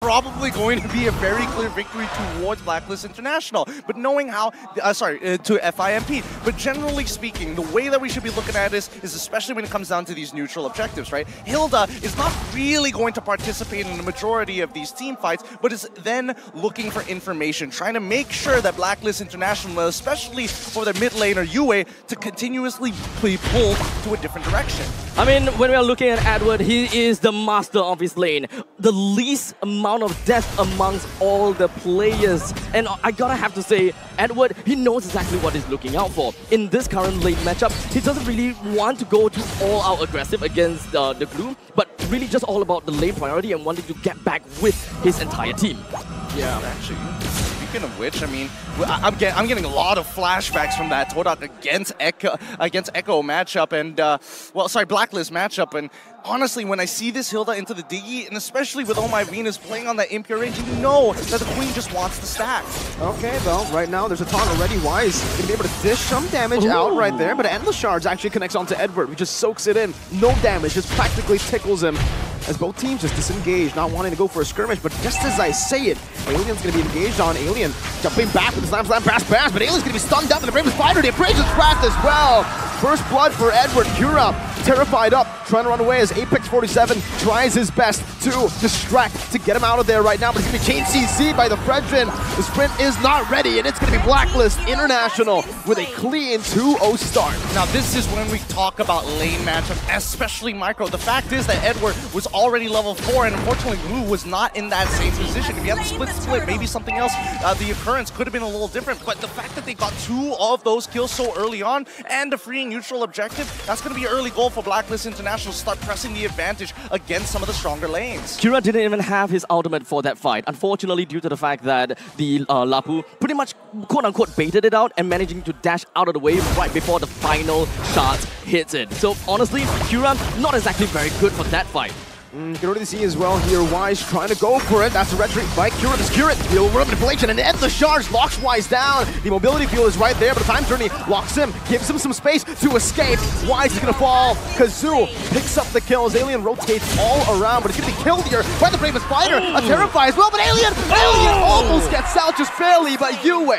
probably going to be a very clear victory towards BLACKLIST International. But knowing how, to FIMP. But generally speaking, the way that we should be looking at this is especially when it comes down to these neutral objectives, right? Hilda is not really going to participate in the majority of these team fights, but is then looking for information, trying to make sure that BLACKLIST International, especially for their mid laner Yue, to continuously be pulled to a different direction. I mean, when we are looking at Edward, he is the master of his lane. The least amount of death amongst all the players. And I gotta have to say, Edward, he knows exactly what he's looking out for. In this current lane matchup, he doesn't really want to go to all-out aggressive against the Gloom, but really just all about the lane priority and wanting to get back with his entire team. Yeah, actually. Speaking of which, I mean, I'm getting a lot of flashbacks from that Todak against Echo matchup and, BLACKLIST matchup. And honestly, when I see this Hilda into the Diggy, and especially with Oh My Venus playing on that impure range, you know that the Queen just wants to stack. Okay, well, right now there's a taunt already. Wise gonna be able to dish some damage out right there, but Endless Shards actually connects onto Edward, who just soaks it in. No damage, just practically tickles him. As both teams just disengage, not wanting to go for a skirmish, but just as I say it, Alien's gonna be engaged on Alien, jumping back with the slam, pass, but Alien's gonna be stunned up, and the Bravest Fighter, the Abrasion's cracked as well. First blood for Edward. Kura terrified up, trying to run away as Apex 47 tries his best to distract, to get him out of there right now, but he's gonna be chain CC by the Fredrin. The sprint is not ready, and it's gonna be BLACKLIST International with a clean 2-0 start. Now this is when we talk about lane matchup, especially micro. The fact is that Edward was already level 4, and unfortunately Blue was not in that same position. If you had the split, maybe something else, the occurrence could have been a little different, but the fact that they got 2 of those kills so early on, and a freeing neutral objective, that's going to be an early goal for BLACKLIST International to start pressing the advantage against some of the stronger lanes. Kira didn't even have his ultimate for that fight, unfortunately due to the fact that the Lapu pretty much quote-unquote baited it out and managing to dash out of the way right before the final shots hits it. So honestly, Kira not exactly very good for that fight. You can already see as well here, Wise trying to go for it. That's a red trick by Kura to secure it. The over manipulation and Endless Shards locks Wise down. The mobility field is right there, but the time journey locks him, gives him some space to escape. Wise is gonna fall. Kazoo picks up the kills. Alien rotates all around, but he's gonna be killed here by the Bravest Fighter. A Terrify as well, but Alien almost gets out just barely, but Yue.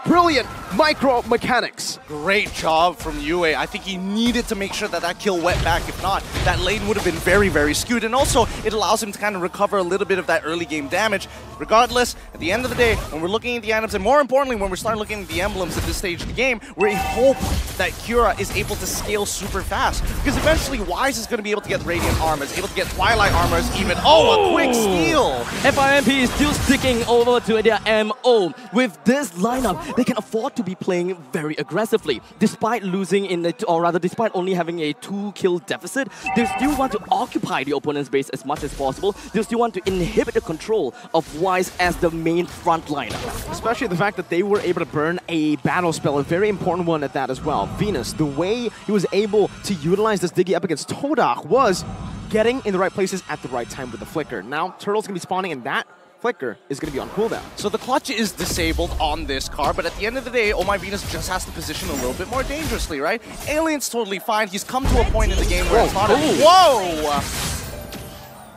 Brilliant micro mechanics. Great job from Yue. I think he needed to make sure that that kill went back. If not, that lane would have been very, very skewed. And also, it allows him to kind of recover a little bit of that early game damage. Regardless, at the end of the day, when we're looking at the items, and more importantly, when we start looking at the emblems at this stage of the game, we hope that Kura is able to scale super fast. Because eventually, Wise is going to be able to get Radiant Armors, able to get Twilight Armors even. Oh, a quick steal! FIMP is still sticking over to their MO. With this lineup, they can afford to be playing very aggressively. Despite losing in the, or rather despite only having a 2-kill deficit, they still want to occupy the opponent's base as much as possible. They still want to inhibit the control of Wise as the main frontliner. Especially the fact that they were able to burn a battle spell, a very important one at that as well. Venus, the way he was able to utilize this Diggy up against Todak was getting in the right places at the right time with the flicker. Now Turtle's gonna be spawning in that flicker is going to be on cooldown. So the clutch is disabled on this car, but at the end of the day, Oh My Venus just has to position a little bit more dangerously, right? Alien's totally fine. He's come to a point in the game where it's not Whoa!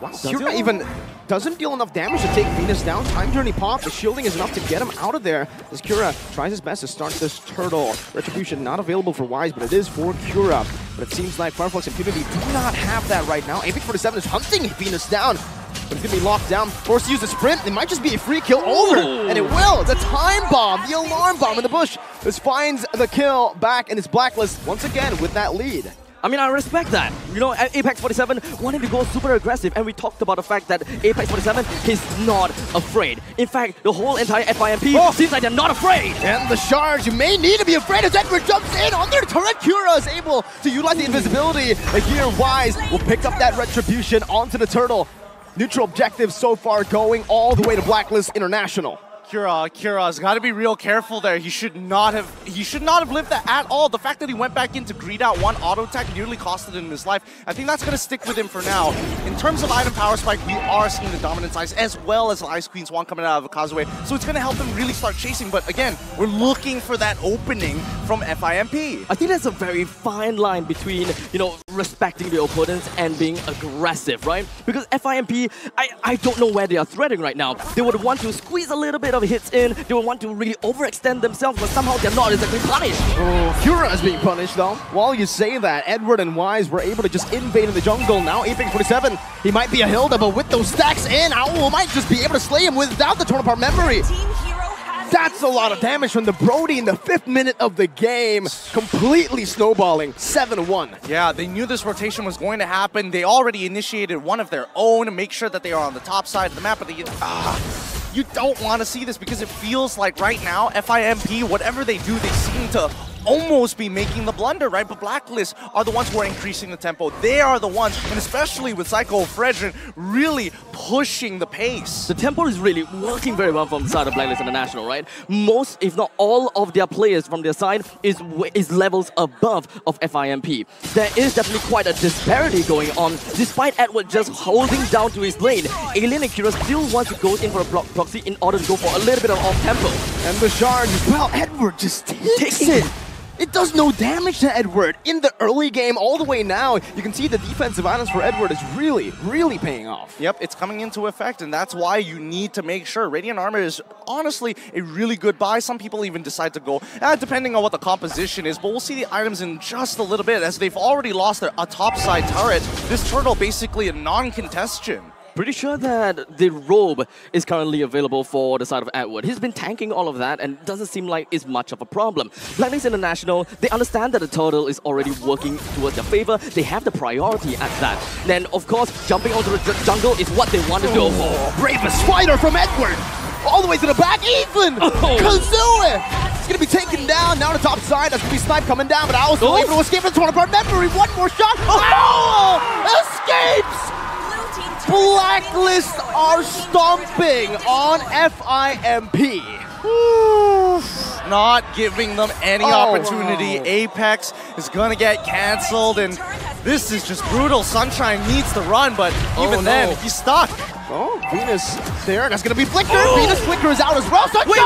Wow, Kura even doesn't deal enough damage to take Venus down. Time Journey pop, the shielding is enough to get him out of there. As Kura tries his best to start this turtle. Retribution not available for Wise, but it is for Kura. But it seems like FLUX and IMPUNITY do not have that right now. Apex 47 is hunting Venus down. But it's going to be locked down, forced to use the sprint. It might just be a free kill over, and it will. The time bomb, the alarm bomb in the bush. This finds the kill back, and it's BLACKLIST once again with that lead. I mean, I respect that. You know, Apex 47 wanted to go super aggressive, and we talked about the fact that Apex 47 is not afraid. In fact, the whole entire FIMP seems like they're not afraid. And the charge, you may need to be afraid as Edward jumps in on their turret. Kura is able to utilize the invisibility. And here, Wise will pick up that retribution onto the turtle. Neutral objective so far going all the way to BLACKLIST International. Kira's got to be real careful there. He should not have lived that at all. The fact that he went back in to greed out one auto attack nearly costed him his life. I think that's going to stick with him for now. In terms of item power spike, we are seeing the dominance ice as well as the Ice Queen Swan coming out of Kazuya. So it's going to help him really start chasing. But again, we're looking for that opening from FIMP. I think there's a very fine line between, you know, respecting the opponents and being aggressive, right? Because FIMP, I don't know where they are threading right now. They would want to squeeze a little bit of hits in, they would want to really overextend themselves, but somehow they're not exactly punished. Oh, Kira is being punished though. While you say that, Edward and Wise were able to just invade in the jungle. Now Apex 47, he might be a Hilda, but with those stacks in, Owl might just be able to slay him without the torn apart memory. That's a lot of damage from the Brody in the 5th minute of the game. Completely snowballing, 7-1. Yeah, they knew this rotation was going to happen. They already initiated one of their own to make sure that they are on the top side of the map, but you don't want to see this because it feels like right now, FIMP, whatever they do, they seem to almost be making the blunder, right? But Blacklist are the ones who are increasing the tempo. They are the ones, and especially with Psycho Fredrin, really pushing the pace. The tempo is really working very well from the side of Blacklist International, right? Most, if not all of their players from their side is levels above of FIMP. There is definitely quite a disparity going on, despite Edward just holding down to his lane. Alien and Kira still want to go in for a block proxy in order to go for a little bit of off-tempo. And the charge as well, Edward just takes it. It does no damage to Edward in the early game all the way now. You can see the defensive items for Edward is really, really paying off. Yep, it's coming into effect, and that's why you need to make sure. Radiant Armor is honestly a really good buy. Some people even decide to go, depending on what the composition is, but we'll see the items in just a little bit as they've already lost a topside turret. This turtle basically a non-contestion. Pretty sure that the robe is currently available for the side of Edward. He's been tanking all of that and doesn't seem like it's much of a problem. Blacklist International, they understand that the turtle is already working towards their favor. They have the priority at that. Then, of course, jumping onto the jungle is what they want to go for. Bravest fighter from Edward! All the way to the back, even! Kazuya! It's gonna be taken down, now the top side, that's gonna be Snipe coming down, but Owl's still able to escape from the torn apart memory. One more shot, Owl escapes! Blacklist are stomping on FIMP. Not giving them any opportunity. Apex is gonna get cancelled, and this is just brutal. Sunshine needs to run, but even then, he's stuck. Oh, Venus there. That's gonna be Flicker. Venus Flicker is out as well. Sunshine! Wait!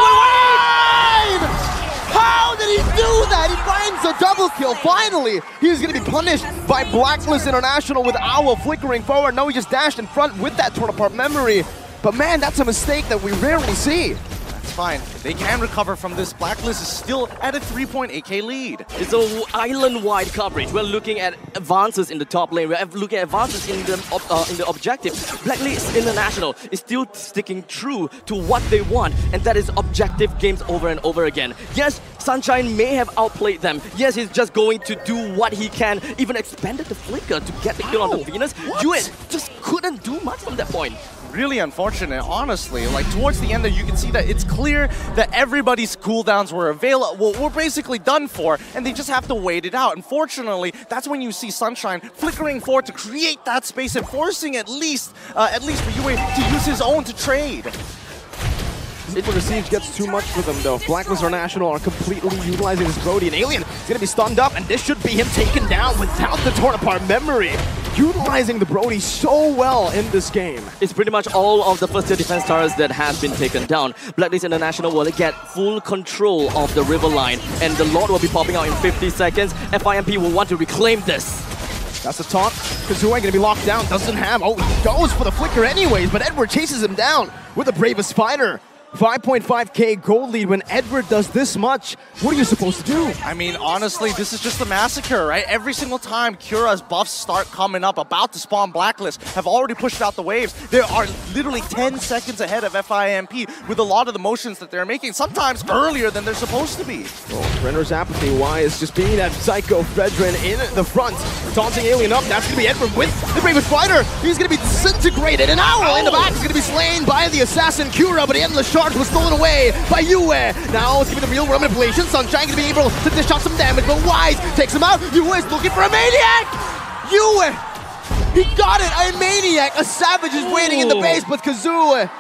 How did he do that? He finds a double kill. Finally, he's going to be punished by Blacklist International with Owl flickering forward. No, he just dashed in front with that torn apart memory. But man, that's a mistake that we rarely see. That's fine. They can recover from this. Blacklist is still at a 3.8k lead. It's an island-wide coverage. We're looking at advances in the top lane. We're looking at advances in the objective. Blacklist International is still sticking true to what they want, and that is objective games over and over again. Yes, Sunshine may have outplayed them. Yes, he's just going to do what he can. Even expanded the flicker to get the kill on the Venus. Yuet just couldn't do much from that point. Really unfortunate, honestly. Like, towards the end there, you can see that it's clear that everybody's cooldowns were were basically done for, and they just have to wait it out. Unfortunately, that's when you see Sunshine flickering forward to create that space and forcing at least for Yue to use his own to trade. The siege gets too much for them though. Blacklist International are completely utilizing this Brody, and Alien is going to be stunned up, and this should be him taken down without the torn apart memory. Utilizing the Brody so well in this game. It's pretty much all of the first tier defense towers that has been taken down. Blacklist International will get full control of the river line, and the Lord will be popping out in 50 seconds. FIMP will want to reclaim this. That's a taunt. Kazuya going to be locked down, doesn't have, he goes for the flicker anyways, but Edward chases him down with the bravest fighter. 5.5k gold lead. When Edward does this much, what are you supposed to do? I mean, honestly, this is just a massacre, right? Every single time Kira's buffs start coming up, about to spawn Blacklist, have already pushed out the waves. They are literally 10 seconds ahead of FIMP with a lot of the motions that they're making, sometimes earlier than they're supposed to be. Oh, Renner's apathy, Wise just being that Psycho Fredrin in the front. Taunting Alien up, that's going to be Edward with the bravest fighter. He's going to be disintegrated. An Owl in the back is going to be slain by the assassin Kira, but the endless shot was stolen away by Yue. Now it's giving the real world manipulation. Sunshine gonna be able to dish out some damage, but Wise takes him out. Yue is looking for a maniac! Yue! He got it! A maniac! A savage is waiting in the base, but Kazuya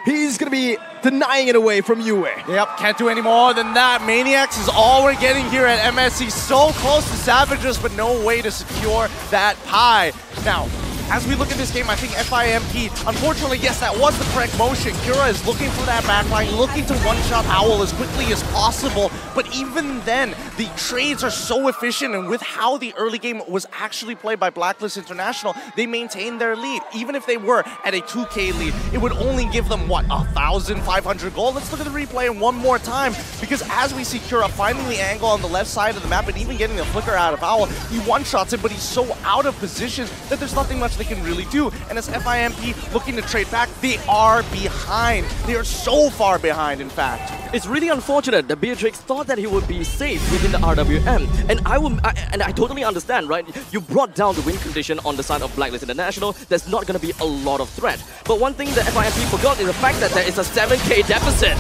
he's going to be denying it away from Yue. Yep, can't do any more than that. Maniacs is all we're getting here at MSC. So close to Savages, but no way to secure that pie. Now, as we look at this game, I think FIMP, unfortunately, yes, that was the correct motion. Kura is looking for that backline, looking to one-shot Owl as quickly as possible. But even then, the trades are so efficient, and with how the early game was actually played by BLACKLIST International, they maintained their lead. Even if they were at a 2K lead, it would only give them, what, 1,500 gold? Let's look at the replay one more time, because as we see Kura finding the angle on the left side of the map and even getting the flicker out of Owl, he one-shots him, but he's so out of position that there's nothing much they can really do. And as FIMP looking to trade back, they are behind. They are so far behind, in fact. It's really unfortunate that Beatrix thought that he would be safe within the RWM. And I totally understand, right? You brought down the win condition on the side of BLACKLIST International. There's not going to be a lot of threat. But one thing that FIMP forgot is the fact that there is a 7k deficit.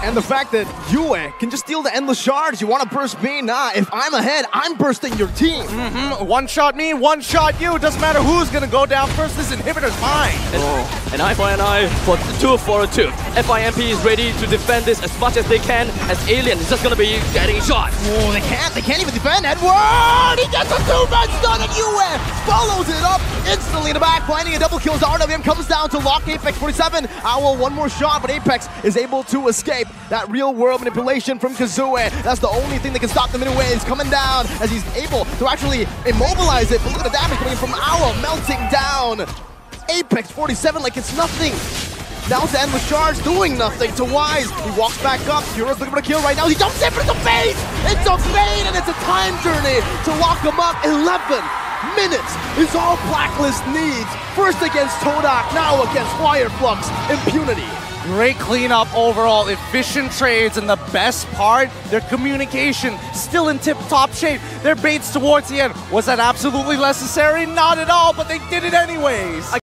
And the fact that Yue can just steal the endless shards. You want to burst me? Nah, if I'm ahead, I'm bursting your team. One shot me, one shot you. Doesn't matter who's going to go down first. This inhibitor's mine. An eye for an eye for 2 for a 2. FIMP is ready to defend this as much as they can, as Alien is just going to be getting shot. Oh, they can't even defend. Edward! He gets a 2-man stun and Yue follows it up instantly in the back, finding a double kill as RWM comes down to lock Apex 47. Owl, one more shot, but Apex is able to escape. That real-world manipulation from Kazue. That's the only thing that can stop the middle waves coming down as he's able to actually immobilize it. But look at the damage coming in from Owl, melting down. Apex 47 like it's nothing. Now to Endless Charge, doing nothing to Wise. He walks back up. Kura's looking for a kill right now. He jumps in, but it's a fade! It's a fade, and it's a time journey to lock him up. 11 minutes is all BLACKLIST needs. First against Todak, now against FLUX. Impunity. Great cleanup overall, efficient trades, and the best part, their communication still in tip-top shape. Their baits towards the end, was that absolutely necessary? Not at all, but they did it anyways.